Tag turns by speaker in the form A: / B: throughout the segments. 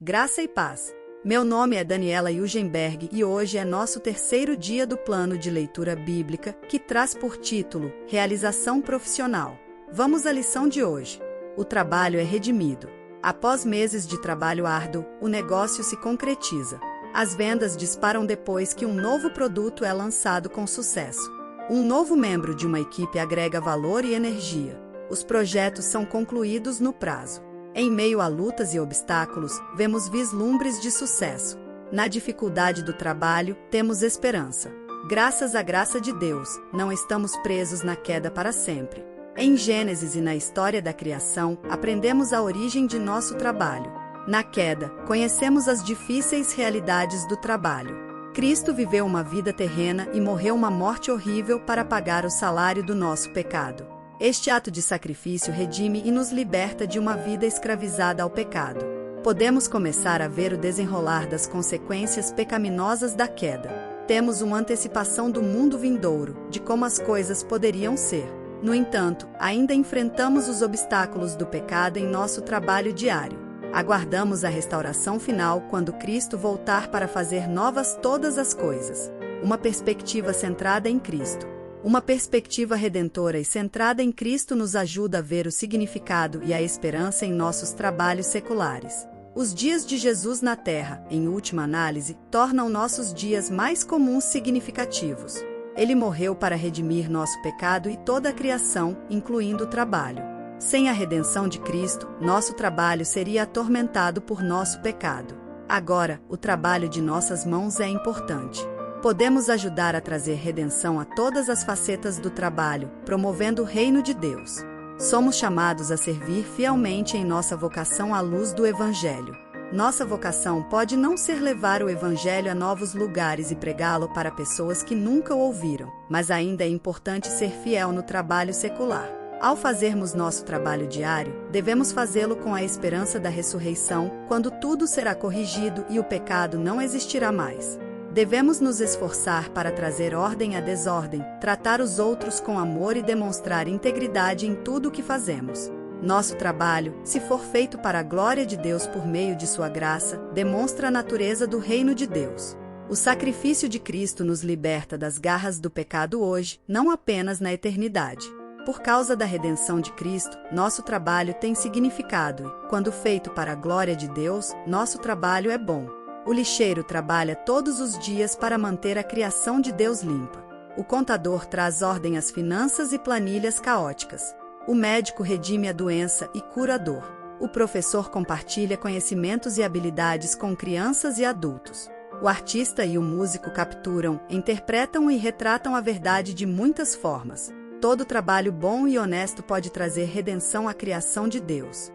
A: Graça e paz. Meu nome é Daniela Yugenberg e hoje é nosso terceiro dia do plano de leitura bíblica, que traz por título Realização Profissional. Vamos à lição de hoje. O trabalho é redimido. Após meses de trabalho árduo, o negócio se concretiza. As vendas disparam depois que um novo produto é lançado com sucesso. Um novo membro de uma equipe agrega valor e energia. Os projetos são concluídos no prazo. Em meio a lutas e obstáculos, vemos vislumbres de sucesso. Na dificuldade do trabalho, temos esperança. Graças à graça de Deus, não estamos presos na queda para sempre. Em Gênesis e na história da criação, aprendemos a origem de nosso trabalho. Na queda, conhecemos as difíceis realidades do trabalho. Cristo viveu uma vida terrena e morreu uma morte horrível para pagar o salário do nosso pecado. Este ato de sacrifício redime e nos liberta de uma vida escravizada ao pecado. Podemos começar a ver o desenrolar das consequências pecaminosas da queda. Temos uma antecipação do mundo vindouro, de como as coisas poderiam ser. No entanto, ainda enfrentamos os obstáculos do pecado em nosso trabalho diário. Aguardamos a restauração final quando Cristo voltar para fazer novas todas as coisas. Uma perspectiva centrada em Cristo. Uma perspectiva redentora e centrada em Cristo nos ajuda a ver o significado e a esperança em nossos trabalhos seculares. Os dias de Jesus na Terra, em última análise, tornam nossos dias mais comuns significativos. Ele morreu para redimir nosso pecado e toda a criação, incluindo o trabalho. Sem a redenção de Cristo, nosso trabalho seria atormentado por nosso pecado. Agora, o trabalho de nossas mãos é importante. Podemos ajudar a trazer redenção a todas as facetas do trabalho, promovendo o reino de Deus. Somos chamados a servir fielmente em nossa vocação à luz do Evangelho. Nossa vocação pode não ser levar o Evangelho a novos lugares e pregá-lo para pessoas que nunca o ouviram, mas ainda é importante ser fiel no trabalho secular. Ao fazermos nosso trabalho diário, devemos fazê-lo com a esperança da ressurreição, quando tudo será corrigido e o pecado não existirá mais. Devemos nos esforçar para trazer ordem à desordem, tratar os outros com amor e demonstrar integridade em tudo o que fazemos. Nosso trabalho, se for feito para a glória de Deus por meio de sua graça, demonstra a natureza do reino de Deus. O sacrifício de Cristo nos liberta das garras do pecado hoje, não apenas na eternidade. Por causa da redenção de Cristo, nosso trabalho tem significado e, quando feito para a glória de Deus, nosso trabalho é bom. O lixeiro trabalha todos os dias para manter a criação de Deus limpa. O contador traz ordem às finanças e planilhas caóticas. O médico redime a doença e cura a dor. O professor compartilha conhecimentos e habilidades com crianças e adultos. O artista e o músico capturam, interpretam e retratam a verdade de muitas formas. Todo trabalho bom e honesto pode trazer redenção à criação de Deus.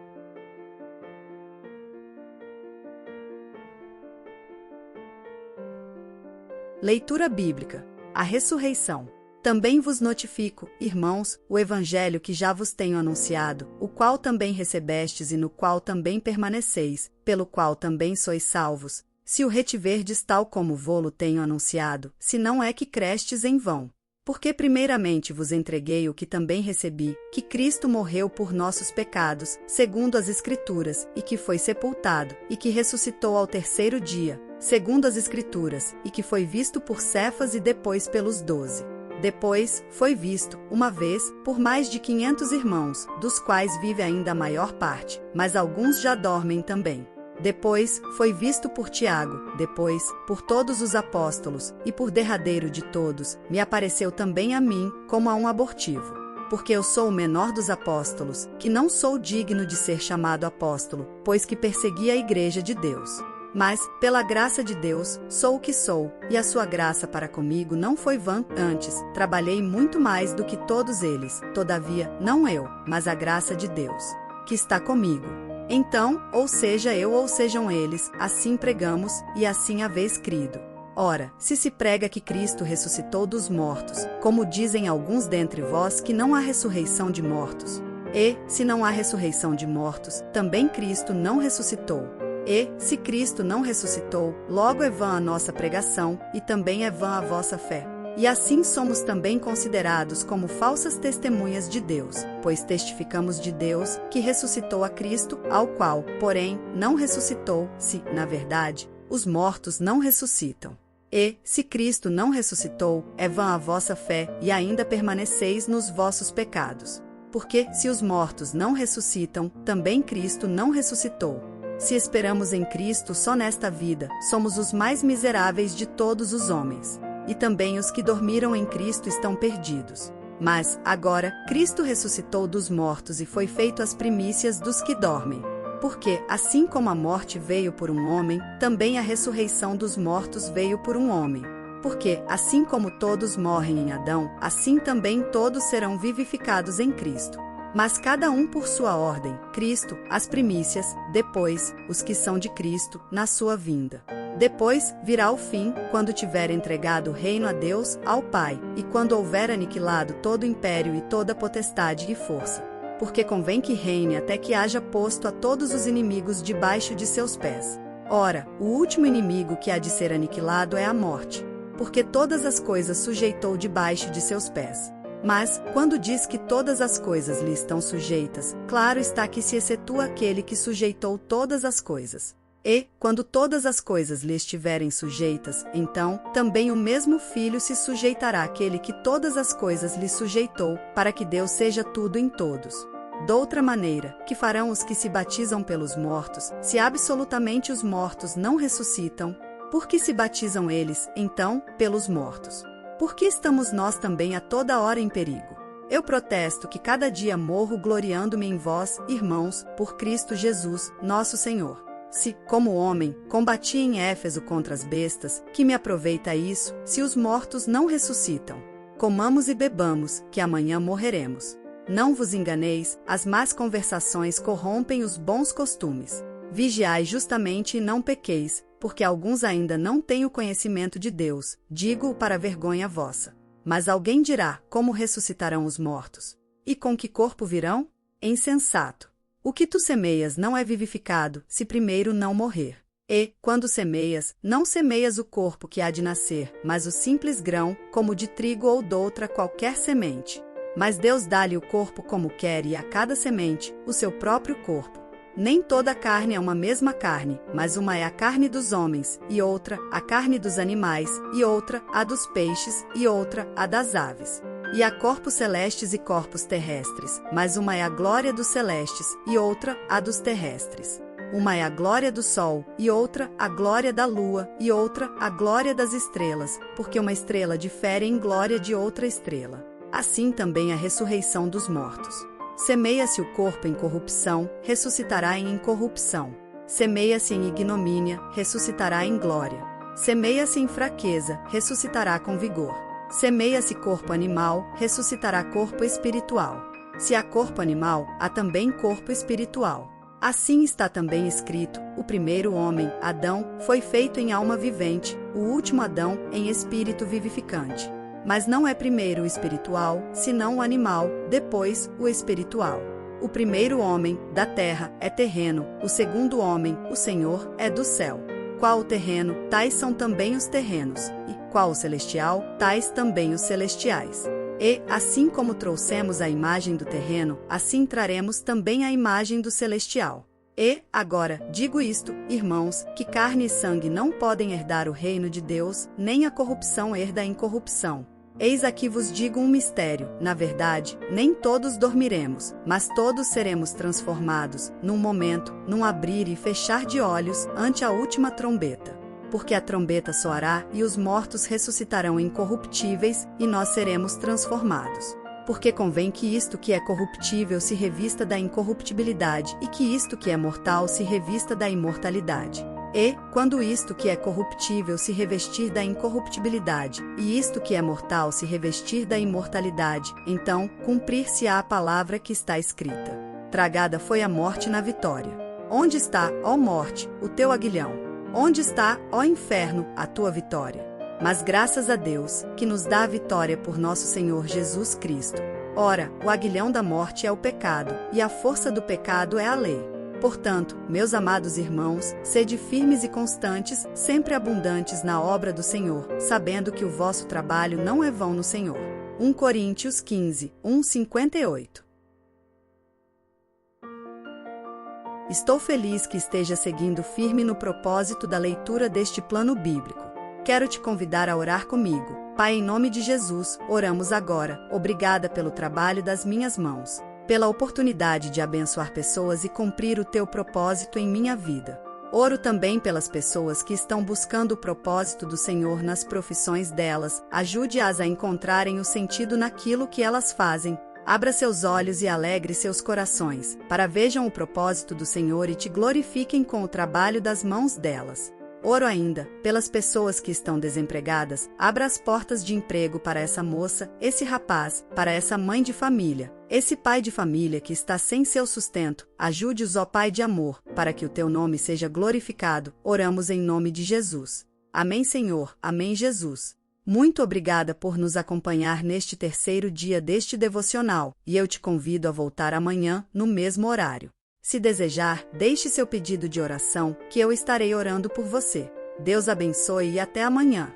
A: Leitura bíblica. A ressurreição. Também vos notifico, irmãos, o evangelho que já vos tenho anunciado, o qual também recebestes e no qual também permaneceis, pelo qual também sois salvos, se o retiverdes tal como vô-lo tenho anunciado, se não é que crestes em vão. Porque primeiramente vos entreguei o que também recebi, que Cristo morreu por nossos pecados, segundo as Escrituras, e que foi sepultado, e que ressuscitou ao terceiro dia, segundo as Escrituras, e que foi visto por Cefas e depois pelos 12. Depois, foi visto, uma vez, por mais de 500 irmãos, dos quais vive ainda a maior parte, mas alguns já dormem também. Depois, foi visto por Tiago, depois, por todos os apóstolos, e por derradeiro de todos, me apareceu também a mim, como a um abortivo. Porque eu sou o menor dos apóstolos, que não sou digno de ser chamado apóstolo, pois que persegui a igreja de Deus. Mas, pela graça de Deus, sou o que sou, e a sua graça para comigo não foi vã. Antes, trabalhei muito mais do que todos eles, todavia, não eu, mas a graça de Deus, que está comigo. Então, ou seja eu ou sejam eles, assim pregamos, e assim haveis crido. Ora, se prega que Cristo ressuscitou dos mortos, como dizem alguns dentre vós que não há ressurreição de mortos. E, se não há ressurreição de mortos, também Cristo não ressuscitou. E, se Cristo não ressuscitou, logo é vã a nossa pregação, e também é vã a vossa fé. E assim somos também considerados como falsas testemunhas de Deus, pois testificamos de Deus, que ressuscitou a Cristo, ao qual, porém, não ressuscitou, se, na verdade, os mortos não ressuscitam. E, se Cristo não ressuscitou, é vã a vossa fé, e ainda permaneceis nos vossos pecados. Porque, se os mortos não ressuscitam, também Cristo não ressuscitou. Se esperamos em Cristo só nesta vida, somos os mais miseráveis de todos os homens. E também os que dormiram em Cristo estão perdidos. Mas, agora, Cristo ressuscitou dos mortos e foi feito as primícias dos que dormem. Porque, assim como a morte veio por um homem, também a ressurreição dos mortos veio por um homem. Porque, assim como todos morrem em Adão, assim também todos serão vivificados em Cristo. Mas cada um por sua ordem, Cristo, as primícias, depois, os que são de Cristo, na sua vinda. Depois, virá o fim, quando tiver entregado o reino a Deus, ao Pai, e quando houver aniquilado todo o império e toda potestade e força. Porque convém que reine até que haja posto a todos os inimigos debaixo de seus pés. Ora, o último inimigo que há de ser aniquilado é a morte. Porque todas as coisas sujeitou debaixo de seus pés. Mas, quando diz que todas as coisas lhe estão sujeitas, claro está que se excetua aquele que sujeitou todas as coisas. E, quando todas as coisas lhe estiverem sujeitas, então, também o mesmo Filho se sujeitará àquele que todas as coisas lhe sujeitou, para que Deus seja tudo em todos. Doutra maneira, que farão os que se batizam pelos mortos, se absolutamente os mortos não ressuscitam? Por que se batizam eles, então, pelos mortos? Por que estamos nós também a toda hora em perigo? Eu protesto que cada dia morro gloriando-me em vós, irmãos, por Cristo Jesus, nosso Senhor. Se, como homem, combati em Éfeso contra as bestas, que me aproveita isso, se os mortos não ressuscitam? Comamos e bebamos, que amanhã morreremos. Não vos enganeis, as más conversações corrompem os bons costumes. Vigiai justamente e não pequeis, porque alguns ainda não têm o conhecimento de Deus, digo-o para vergonha vossa. Mas alguém dirá, como ressuscitarão os mortos? E com que corpo virão? Insensato! O que tu semeias não é vivificado, se primeiro não morrer. E, quando semeias, não semeias o corpo que há de nascer, mas o simples grão, como de trigo ou doutra qualquer semente. Mas Deus dá-lhe o corpo como quer e a cada semente, o seu próprio corpo. Nem toda a carne é uma mesma carne, mas uma é a carne dos homens, e outra, a carne dos animais, e outra, a dos peixes, e outra, a das aves. E há corpos celestes e corpos terrestres, mas uma é a glória dos celestes, e outra, a dos terrestres. Uma é a glória do sol, e outra, a glória da lua, e outra, a glória das estrelas, porque uma estrela difere em glória de outra estrela. Assim também a ressurreição dos mortos. Semeia-se o corpo em corrupção, ressuscitará em incorrupção. Semeia-se em ignomínia, ressuscitará em glória. Semeia-se em fraqueza, ressuscitará com vigor. Semeia-se corpo animal, ressuscitará corpo espiritual. Se há corpo animal, há também corpo espiritual. Assim está também escrito: o primeiro homem, Adão, foi feito em alma vivente, o último Adão, em espírito vivificante. Mas não é primeiro o espiritual, senão o animal, depois o espiritual. O primeiro homem, da terra, é terreno, o segundo homem, o Senhor, é do céu. Qual o terreno, tais são também os terrenos, e qual o celestial, tais também os celestiais. E, assim como trouxemos a imagem do terreno, assim traremos também a imagem do celestial. E, agora, digo isto, irmãos, que carne e sangue não podem herdar o reino de Deus, nem a corrupção herda a incorrupção. Eis aqui vos digo um mistério, na verdade, nem todos dormiremos, mas todos seremos transformados, num momento, num abrir e fechar de olhos, ante a última trombeta. Porque a trombeta soará, e os mortos ressuscitarão incorruptíveis, e nós seremos transformados. Porque convém que isto que é corruptível se revista da incorruptibilidade, e que isto que é mortal se revista da imortalidade. E, quando isto que é corruptível se revestir da incorruptibilidade, e isto que é mortal se revestir da imortalidade, então, cumprir-se-á a palavra que está escrita: tragada foi a morte na vitória. Onde está, ó morte, o teu aguilhão? Onde está, ó inferno, a tua vitória? Mas graças a Deus, que nos dá a vitória por nosso Senhor Jesus Cristo. Ora, o aguilhão da morte é o pecado, e a força do pecado é a lei. Portanto, meus amados irmãos, sede firmes e constantes, sempre abundantes na obra do Senhor, sabendo que o vosso trabalho não é vão no Senhor. 1 Coríntios 15, 1:58. Estou feliz que esteja seguindo firme no propósito da leitura deste plano bíblico. Quero te convidar a orar comigo. Pai, em nome de Jesus, oramos agora. Obrigada pelo trabalho das minhas mãos, pela oportunidade de abençoar pessoas e cumprir o teu propósito em minha vida. Oro também pelas pessoas que estão buscando o propósito do Senhor nas profissões delas. Ajude-as a encontrarem o sentido naquilo que elas fazem. Abra seus olhos e alegre seus corações, para vejam o propósito do Senhor e te glorifiquem com o trabalho das mãos delas. Oro ainda, pelas pessoas que estão desempregadas, abra as portas de emprego para essa moça, esse rapaz, para essa mãe de família, esse pai de família que está sem seu sustento. Ajude-os, ó Pai de amor, para que o teu nome seja glorificado. Oramos em nome de Jesus. Amém, Senhor. Amém, Jesus. Muito obrigada por nos acompanhar neste terceiro dia deste devocional, e eu te convido a voltar amanhã, no mesmo horário. Se desejar, deixe seu pedido de oração, que eu estarei orando por você. Deus abençoe e até amanhã.